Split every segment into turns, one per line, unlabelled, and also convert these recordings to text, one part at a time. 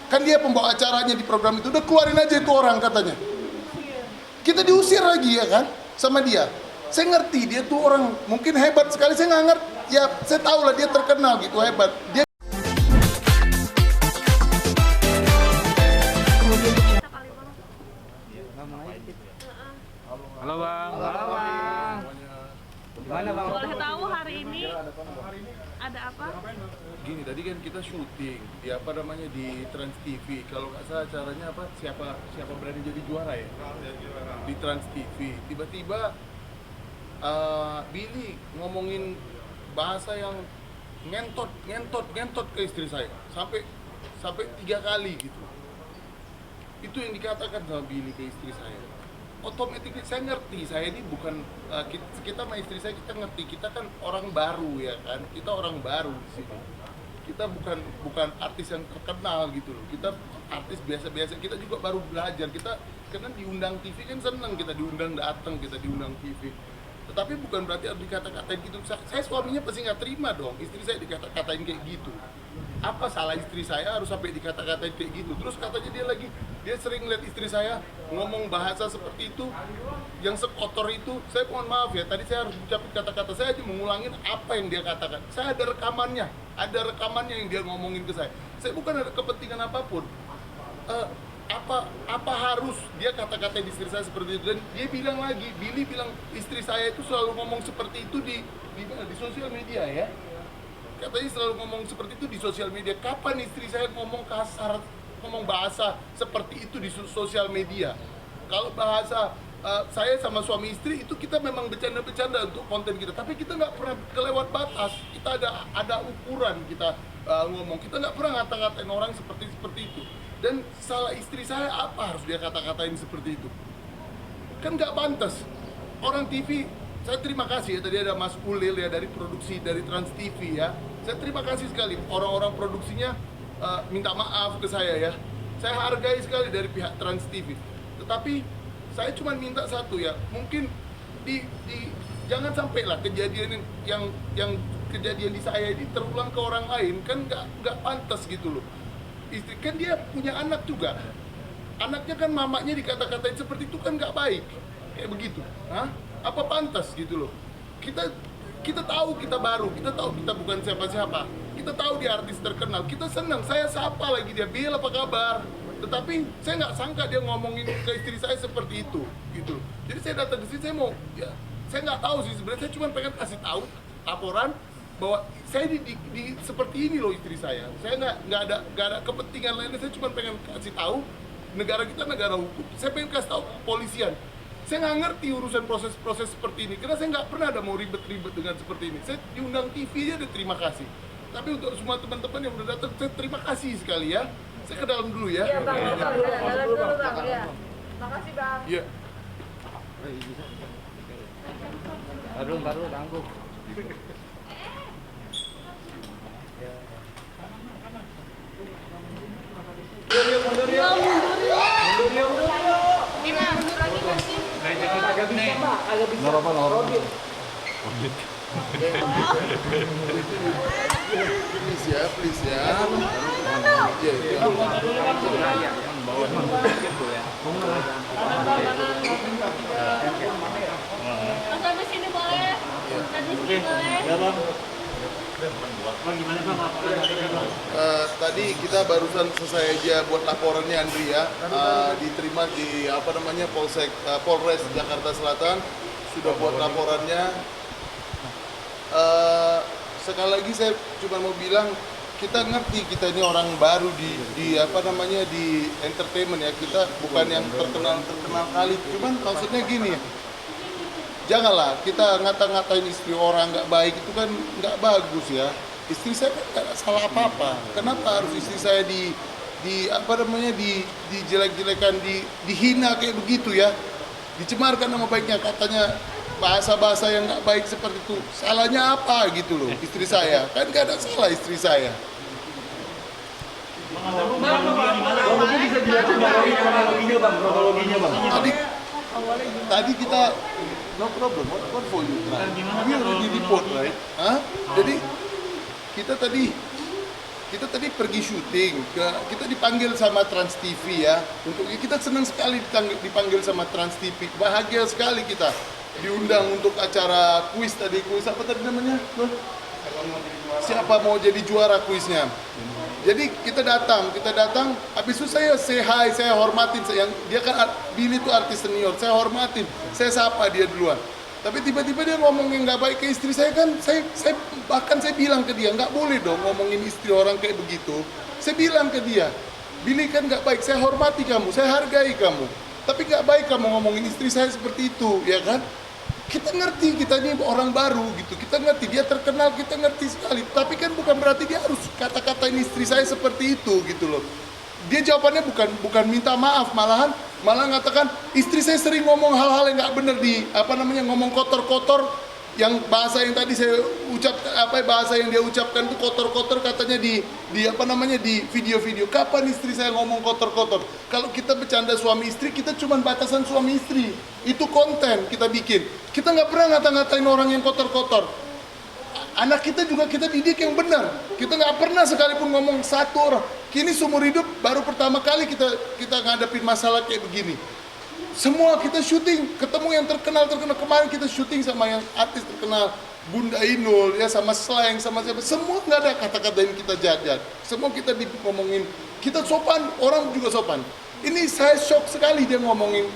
Kan dia pembawa acaranya di program itu, udah keluarin aja itu orang katanya. Kita diusir lagi ya kan sama dia. Saya ngerti dia tuh orang mungkin hebat sekali, saya nggak ngerti. Ya saya tahu lah dia terkenal gitu hebat. Dia
Halo bang. Halo bang. Gimana bang?
Boleh tahu hari ini ada apa?
gini, tadi kan kita syuting ya apa namanya di Trans TV. Kalau nggak salah acaranya apa, siapa berani jadi juara ya di Trans TV. Tiba-tiba Billy ngomongin bahasa yang ngentot ke istri saya sampai 3 kali gitu. Itu yang dikatakan sama Billy ke istri saya. Otomatis saya ngerti, saya ini bukan kita sama istri saya, kita ngerti, kita kan orang baru ya kan, kita orang baru di sini. Kita bukan artis yang terkenal gitu loh, kita artis biasa-biasa, kita juga baru belajar. Kita karena diundang TV kan seneng, kita diundang datang, kita diundang TV. Tetapi bukan berarti harus dikata-katain gitu. Saya suaminya pasti nggak terima dong, istri saya dikata-katain kayak gitu. Apa salah istri saya harus sampai dikata-katain kayak gitu? Terus katanya dia sering lihat istri saya ngomong bahasa seperti itu, yang sekotor itu. Saya mohon maaf ya, tadi saya harus ucapin kata-kata, saya aja mengulangin apa yang dia katakan. Saya ada rekamannya yang dia ngomongin ke saya. Saya bukan ada kepentingan apapun. Apa harus dia kata-katain istri saya seperti itu? Dan dia bilang lagi, Billy bilang istri saya itu selalu ngomong seperti itu di sosial media ya. Katanya selalu ngomong seperti itu di sosial media. Kapan istri saya ngomong kasar, ngomong bahasa seperti itu di sosial media? Kalau bahasa saya sama suami istri itu kita memang bercanda-bercanda untuk konten kita, tapi kita nggak pernah kelewat batas. Kita ada ukuran kita ngomong. Kita nggak pernah ngata-ngatain orang seperti itu. Dan salah istri saya apa harus dia kata-katain seperti itu? Kan nggak pantas. Orang TV, saya terima kasih ya, tadi ada Mas Ulil ya dari produksi dari Trans TV ya. Saya terima kasih sekali orang-orang produksinya minta maaf ke saya ya. Saya hargai sekali dari pihak Trans TV. Tetapi saya cuma minta satu ya, mungkin jangan sampai lah kejadian yang kejadian di saya ini terulang ke orang lain, kan nggak pantas gitu loh. Istri kan dia punya anak juga, anaknya kan mamanya dikata-katain seperti itu kan nggak baik kayak begitu. Apa pantas gitu loh? Kita tahu kita baru, kita tahu kita bukan siapa-siapa, kita tahu dia artis terkenal, kita senang, saya sapa lagi dia, Bill apa kabar? Tetapi saya nggak sangka dia ngomongin ke istri saya seperti itu gitu. Jadi saya datang ke sini, saya nggak tahu sih sebenarnya, saya cuma pengen kasih tahu laporan bahwa saya di seperti ini loh istri saya. Saya nggak ada kepentingan lainnya, saya cuma pengen kasih tahu negara kita negara hukum. Saya pengen kasih tahu kepolisian. Saya nggak ngerti urusan proses seperti ini, karena saya nggak pernah ada mau ribet-ribet dengan seperti ini. Saya diundang TV aja, terima kasih. Tapi untuk semua teman-teman yang udah datang, saya terima kasih sekali ya. Saya ke dalam dulu ya.
Iya bang, dalam dulu bang. Ya. Makasih bang.
Iya.
Baru tangguh.
Please ya.
Sampai sini boleh? Sampai sini boleh?
Tadi kita barusan selesai aja buat laporannya Andri ya, diterima di Polres Jakarta Selatan, sudah buat laporannya. Sekali lagi saya cuma mau bilang, kita ngerti kita ini orang baru di entertainment ya, kita bukan yang terkenal kali, cuman maksudnya gini, janganlah kita ngata-ngatain istri orang nggak baik, itu kan nggak bagus ya. Istri saya kan nggak salah apa-apa. Kenapa harus istri saya dijelek-jelekan, dihina kayak begitu ya? Dicemarkan nama baiknya, katanya bahasa-bahasa yang nggak baik seperti itu. Salahnya apa gitu loh istri saya? Kan nggak ada salah istri saya.
Mungkin bisa dijelaskan kronologinya bang.
Tadi kita no problem, what for you? We already report, right? Jadi kita tadi pergi syuting, kita dipanggil sama Trans TV ya. Kita senang sekali dipanggil sama Trans TV. Bahagia sekali kita diundang untuk acara kuis tadi. Kuis apa tadi namanya? Siapa mau jadi juara kuisnya? Jadi kita datang. Habis itu saya say hi, saya hormatin. Dia kan Billy itu artis senior, saya hormatin, saya sapa dia duluan. Tapi tiba-tiba dia ngomong yang nggak baik ke istri saya kan, bahkan saya bilang ke dia, nggak boleh dong ngomongin istri orang kayak begitu. Saya bilang ke dia, Billy kan nggak baik, saya hormati kamu, saya hargai kamu. Tapi nggak baik kamu ngomongin istri saya seperti itu, ya kan? Kita ngerti, kita ini orang baru gitu, kita ngerti, dia terkenal, kita ngerti sekali. Tapi kan bukan berarti dia harus kata-katain istri saya seperti itu gitu loh. Dia jawabannya bukan minta maaf, malah mengatakan istri saya sering ngomong hal-hal yang nggak benar ngomong kotor-kotor, yang bahasa yang tadi saya bahasa yang dia ucapkan itu kotor-kotor katanya di video-video. Kapan istri saya ngomong kotor-kotor? Kalau kita bercanda suami istri, kita cuma batasan suami istri. Itu konten kita bikin. Kita nggak pernah ngata-ngatain orang yang kotor-kotor. Anak kita juga kita didik yang benar. Kita nggak pernah sekalipun ngomong satu orang. Kini seumur hidup baru pertama kali kita ngadepin masalah kayak begini. Semua kita syuting, ketemu yang terkenal. Kemarin kita syuting sama yang artis terkenal, Bunda Inul, ya sama Slang, sama siapa. Semua nggak ada kata-kata yang kita jajan. Semua kita ngomongin, kita sopan, orang juga sopan. Ini saya shock sekali dia ngomongin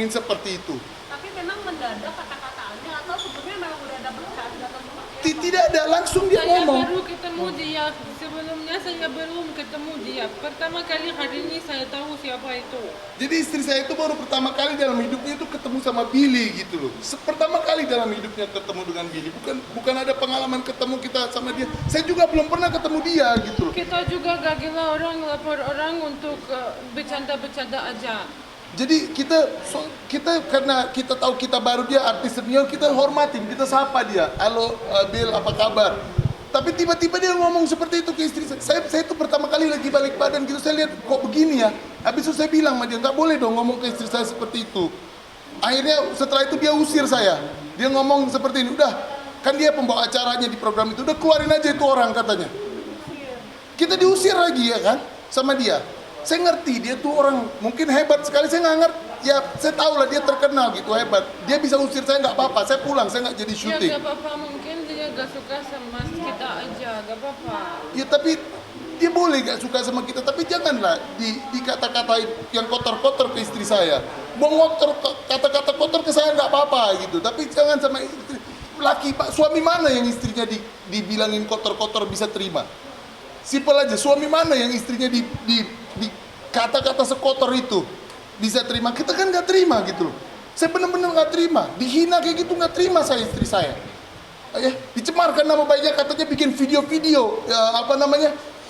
seperti itu.
Tapi memang mendadak kata-kataannya atau sebelumnya memang udah ada bercanda atau seperti apa?
Tidak ada, langsung dia ngomong.
Saya baru ketemu dia, sebelumnya saya belum ketemu dia. Pertama kali hari ini saya tahu siapa itu.
Jadi istri saya itu baru pertama kali dalam hidupnya itu ketemu sama Billy gitu loh. Pertama kali dalam hidupnya ketemu dengan Billy. Bukan ada pengalaman ketemu kita sama dia. Saya juga belum pernah ketemu dia gitu loh.
Kita juga gak gila orang lapor orang untuk bercanda-bercanda aja.
Jadi kita karena kita tahu kita baru dia artis senior, kita hormatin, kita sapa dia. Halo Bill, apa kabar? Tapi tiba-tiba dia ngomong seperti itu ke istri saya. Saya itu pertama kali lagi balik badan gitu, saya lihat kok begini ya. Habis itu saya bilang sama dia, nggak boleh dong ngomong ke istri saya seperti itu. Akhirnya setelah itu dia usir saya. Dia ngomong seperti ini, udah kan dia pembawa acaranya di program itu, udah keluarin aja itu orang katanya. Kita diusir lagi ya kan sama dia. Saya ngerti dia tuh orang mungkin hebat sekali, saya nggak ngerti. Ya saya tahu lah dia terkenal gitu hebat. Dia bisa usir saya nggak apa-apa, saya pulang, saya nggak jadi syuting.
Ya gak apa-apa, mungkin dia gak suka sama kita aja, gak apa-apa.
Ya tapi dia boleh gak suka sama kita, tapi janganlah dikata-katain yang kotor-kotor ke istri saya. Kata-kata kotor ke saya nggak apa-apa gitu, tapi jangan sama istri. Suami mana yang istrinya dibilangin kotor-kotor bisa terima? Simpel aja, suami mana yang istrinya di kata-kata sekotor itu bisa terima? Kita kan nggak terima gitu loh. Saya benar-benar nggak terima, dihina kayak gitu nggak terima saya istri saya. Dicemarkan nama baiknya, katanya bikin video-video,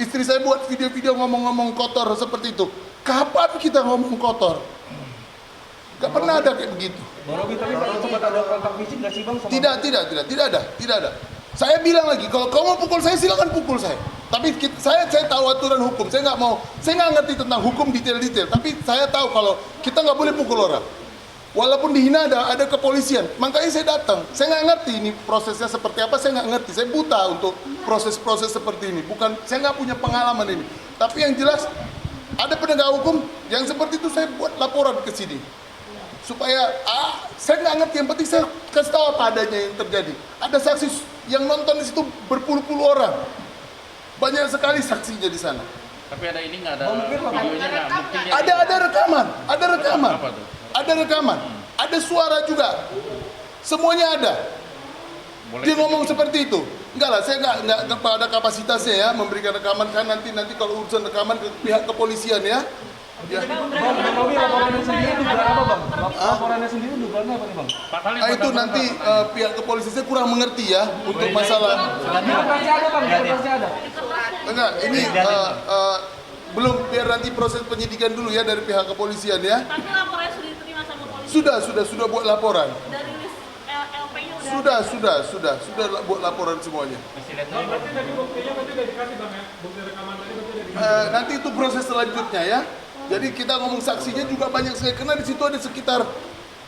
istri saya buat video-video ngomong-ngomong kotor seperti itu. Kapan kita ngomong kotor? Gak pernah ada kayak begitu.
Bang Robi, tapi sempat ada kontak fisik nggak sih Bang?
Tidak ada. Saya bilang lagi, kalau kamu mau pukul saya silakan pukul saya. Tapi saya tahu aturan hukum. Saya nggak ngerti tentang hukum detail-detail. Tapi saya tahu kalau kita nggak boleh pukul orang. Walaupun dihina ada kepolisian. Makanya saya datang. Saya nggak ngerti ini prosesnya seperti apa. Saya nggak ngerti. Saya buta untuk proses-proses seperti ini. Saya nggak punya pengalaman ini. Tapi yang jelas ada penegak hukum yang seperti itu, saya buat laporan ke sini. Supaya saya nggak ngerti, yang penting saya kasih tahu apa adanya yang terjadi. Ada saksi yang nonton di situ berpuluh-puluh orang, banyak sekali saksinya di sana.
Tapi ada ini nggak ada videonya nggak? Buktinya
Ada rekaman,
apa tuh?
ada rekaman, ada suara juga, semuanya ada.
Boleh
Dia ngomong seperti itu. Enggak lah, saya nggak ada kapasitasnya ya memberikan rekaman, kan nanti kalau urusan rekaman ke pihak kepolisian ya. Ya.
Bang Robi, laporannya sendiri dugaan apa Bang? Laporannya sendiri dugaannya apa nih Bang?
Pasalnya
Itu nanti pihak kepolisian saya kurang mengerti ya untuk masalah.
Pasti ada Bang, pasti ada.
Enggak, ini belum, biar nanti proses penyidikan dulu ya dari pihak kepolisian ya.
Tapi laporannya sudah diterima sama polisi.
Sudah buat laporan.
Dari list LP-nya udah.
Sudah buat laporan semuanya.
Berarti tadi buktinya udah dikasih Bang ya? Bukti rekaman tadi udah dikasih.
Nanti itu proses selanjutnya ya. Jadi kita ngomong saksinya juga banyak sekali, karena di situ ada sekitar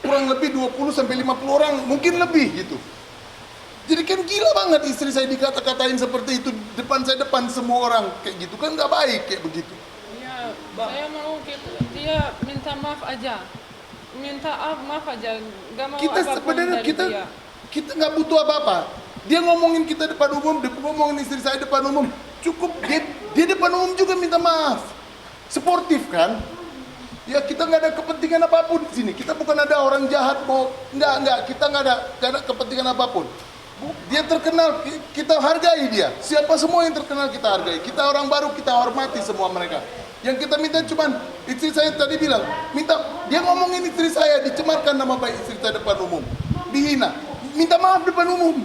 kurang lebih 20 sampai 50 orang, mungkin lebih gitu. Jadi kan gila banget istri saya dikata-katain seperti itu depan semua orang kayak gitu kan nggak baik kayak begitu.
Ya, saya mau dia minta maaf aja. Maaf aja. Gak mau
Kita
apapun
sebenarnya
dari dia.
kita nggak butuh apa-apa. Dia ngomongin kita depan umum, dia ngomongin istri saya depan umum, cukup dia depan umum juga minta maaf. Sportif kan? Ya kita nggak ada kepentingan apapun di sini. Kita bukan ada orang jahat mau nggak. Kita nggak ada kepentingan apapun. Dia terkenal, kita hargai dia. Siapa semua yang terkenal kita hargai. Kita orang baru, kita hormati semua mereka. Yang kita minta cuman istri saya tadi bilang, dia ngomongin istri saya, dicemarkan nama baik istri saya depan umum, dihina, minta maaf depan umum.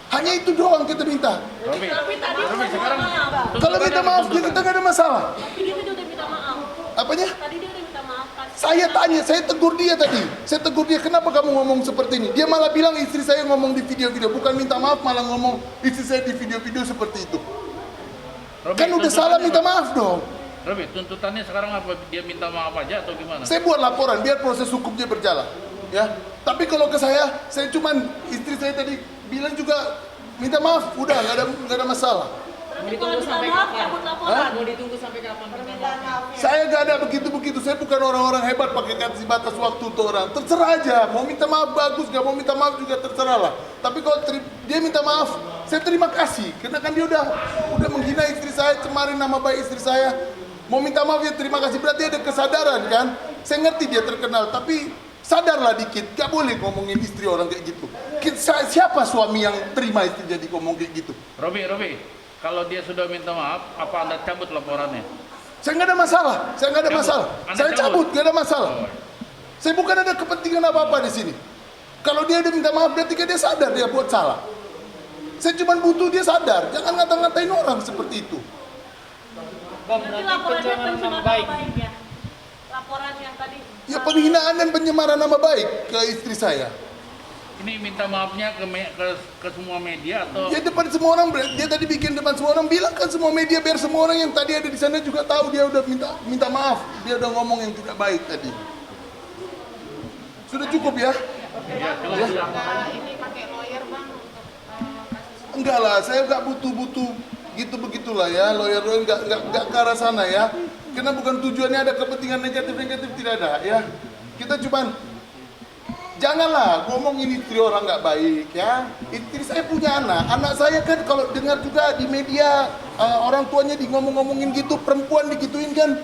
Hanya itu doang kita minta.
Tapi tadi
Robi,
udah
sekarang
minta maaf.
Kalau minta maaf kita nggak ada masalah.
Tapi dia udah minta maaf.
Apanya?
Tadi dia udah minta maaf kan.
Saya tanya, saya tegur dia tadi. Saya tegur dia, kenapa kamu ngomong seperti ini? Dia malah bilang istri saya ngomong di video-video, bukan minta maaf, malah ngomong istri saya di video-video seperti itu.
Robi,
Kan udah salah minta maaf dong.
Robi, tuntutannya sekarang apa? Dia minta maaf aja atau gimana?
Saya buat laporan biar proses hukumnya berjalan, ya. Tapi kalau ke saya cuman istri saya tadi bilang juga minta maaf, udah nggak ada masalah.
Berarti kalau minta maaf cabut laporan.
Mau ditunggu sampai kapan permintaan maafnya?
Saya nggak ada begitu. Saya bukan orang-orang hebat pakai kasih batas waktu untuk orang. Terserah aja. Mau minta maaf bagus, nggak mau minta maaf juga terserah lah. Tapi kalau dia minta maaf, saya terima kasih. Karena kan dia udah menghina istri saya, cemarin nama baik istri saya. Mau minta maaf ya terima kasih. Berarti ada kesadaran kan. Saya ngerti dia terkenal, tapi sadarlah dikit. Gak boleh ngomongin istri orang kayak gitu. Siapa suami yang terima istri jadi ngomong kayak gitu?
Robi, kalau dia sudah minta maaf, apa Anda cabut laporannya?
Saya nggak ada masalah.
Anda
Saya cabut, nggak ada masalah.
Oh.
Saya bukan ada kepentingan apa-apa di sini. Kalau dia udah minta maaf, berarti kan dia sadar dia buat salah. Saya cuma butuh dia sadar. Jangan ngata-ngatain orang seperti itu.
Bang,
Berarti
berarti
laporannya
pencemaran nama
pencemaran
baik.
nama baik ya. Laporan yang tadi.
Ya penghinaan dan pencemaran nama baik ke istri saya.
Ini minta maafnya ke semua media atau?
Ya depan semua orang, dia tadi bikin depan semua orang, bilang kan semua media biar semua orang yang tadi ada di sana juga tahu dia udah minta maaf, dia udah ngomong yang tidak baik tadi. Sudah cukup ya?
Ya, jelas.
Ini pakai lawyer bang untuk kasus.
Enggak lah, saya nggak butuh begitulah ya, lawyer nggak ke arah sana ya. Karena bukan tujuannya ada kepentingan negatif tidak ada ya. Kita cuman janganlah ngomongin istri orang nggak baik ya. Istri saya punya anak saya kan kalau dengar juga di media orang tuanya ngomongin gitu, perempuan digituin kan.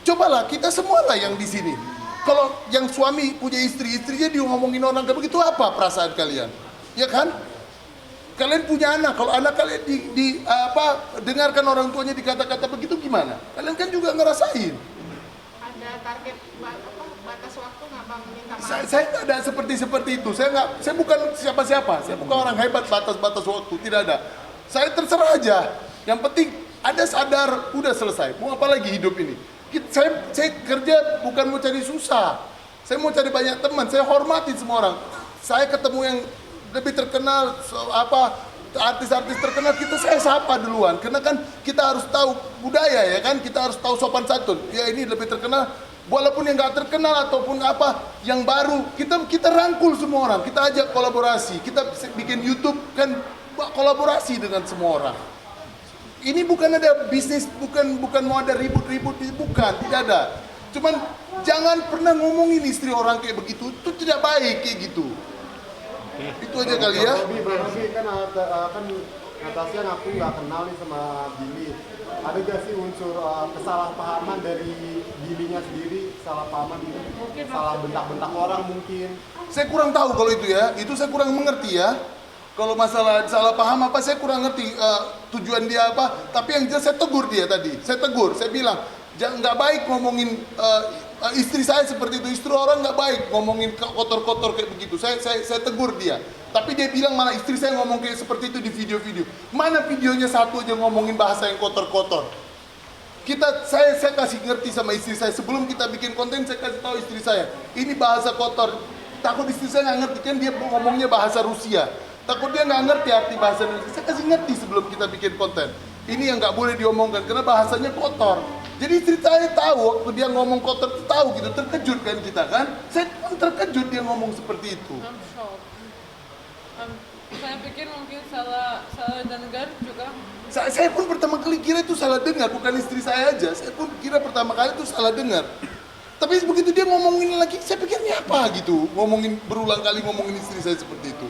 Cobalah kita semua lah yang di sini. Kalau yang suami punya istrinya ngomongin orang kayak begitu, apa perasaan kalian? Ya kan? Kalian punya anak, kalau anak kalian dengarkan orang tuanya dikata-kata begitu gimana? Kalian kan juga ngerasain.
Ada target batas waktu nggak bang minta maaf?
Saya nggak ada seperti itu. Saya bukan siapa-siapa. Saya bukan orang hebat batas waktu. Tidak ada. Saya terserah aja. Yang penting ada sadar, udah selesai. Mau apa lagi hidup ini? Saya kerja bukan mau cari susah. Saya mau cari banyak teman. Saya hormati semua orang. Saya ketemu yang lebih terkenal, artis-artis terkenal saya sapa duluan. Karena kan kita harus tahu budaya ya kan. Kita harus tahu sopan santun. Ya ini lebih terkenal. Walaupun yang nggak terkenal ataupun yang baru, kita rangkul semua orang, kita ajak kolaborasi, kita bikin YouTube kan kolaborasi dengan semua orang. Ini bukan ada bisnis, bukan mau ada ribut-ribut, bukan, tidak ada. Cuman jangan pernah ngomongin istri orang kayak begitu, itu tidak baik kayak gitu. Itu aja kali ya.
Bang Robi kan Natasha ngaku nggak kenal nih sama Billy. Ada gak sih unsur kesalahpahaman dari Billy-nya sendiri, kesalahpahaman salah bentak-bentak orang mungkin?
Saya kurang tahu kalau itu ya, itu saya kurang mengerti ya. Kalau masalah salah paham saya kurang ngerti tujuan dia apa. Tapi yang jelas saya tegur dia tadi, saya bilang jangan nggak baik ngomongin istri saya seperti itu, istri orang nggak baik ngomongin kotor-kotor kayak begitu. Saya tegur dia. Tapi dia bilang malah istri saya ngomong kayak seperti itu di video-video. Mana videonya satu aja ngomongin bahasa yang kotor-kotor. Saya kasih ngerti sama istri saya sebelum kita bikin konten, saya kasih tahu istri saya ini bahasa kotor. Takut istri saya nggak ngerti kan dia ngomongnya bahasa Rusia. Takut dia nggak ngerti arti bahasa Indonesia. Saya kasih ngerti sebelum kita bikin konten. Ini yang nggak boleh diomongkan karena bahasanya kotor. Jadi istri saya tahu waktu dia ngomong kotor, tahu gitu, terkejut kan kita kan. Saya terkejut dia ngomong seperti itu.
I'm shocked. Saya pikir mungkin salah dengar juga.
Saya pun pertama kali kira itu salah dengar, bukan istri saya aja. Saya pun kira pertama kali itu salah dengar. Tapi begitu dia ngomongin lagi, saya pikirnya apa gitu? Ngomongin berulang kali ngomongin istri saya seperti itu.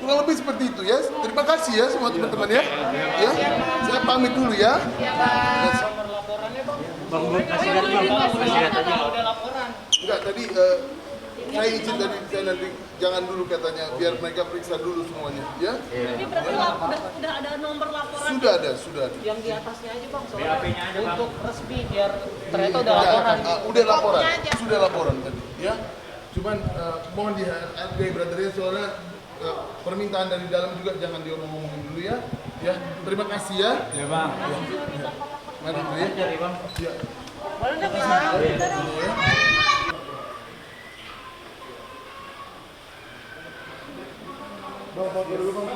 Kurang lebih seperti itu ya. Terima kasih ya semua teman-teman ya. Ya, saya pamit dulu ya.
Bang, kasih lihat bang, kasih lihat aja.
Enggak, tadi saya izin tadi saya nanti jangan dulu katanya, biar mereka periksa dulu semuanya ya.
Ini berarti udah ada nomor laporan.
Sudah ada.
Yang di atasnya aja bang, soalnya
BAP-nya aja, Bang.
untuk resmi biar ternyata udah laporan.
Udah laporan, sudah laporan tadi ya. Cuman mohon dihargai brothernya soalnya permintaan dari dalam juga jangan diomong-omongin dulu ya. Ya, terima kasih ya.
Ya bang.
Mari dulu ya.
Cari bang.
Ya.
Boleh nggak bang?
Bawa dulu bang.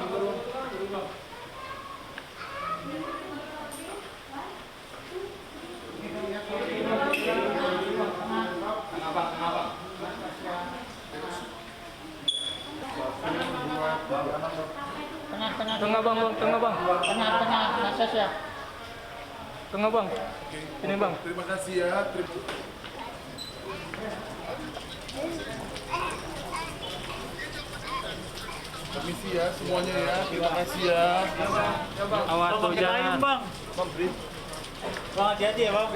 Tengah bang, tengah bang.
Tengah, akses ya.
Tengah bang. Ini bang.
Terima kasih ya. Permisi ya semuanya ya. Terima kasih ya.
Awas tuh jangan.
Bang, hati-hati ya bang.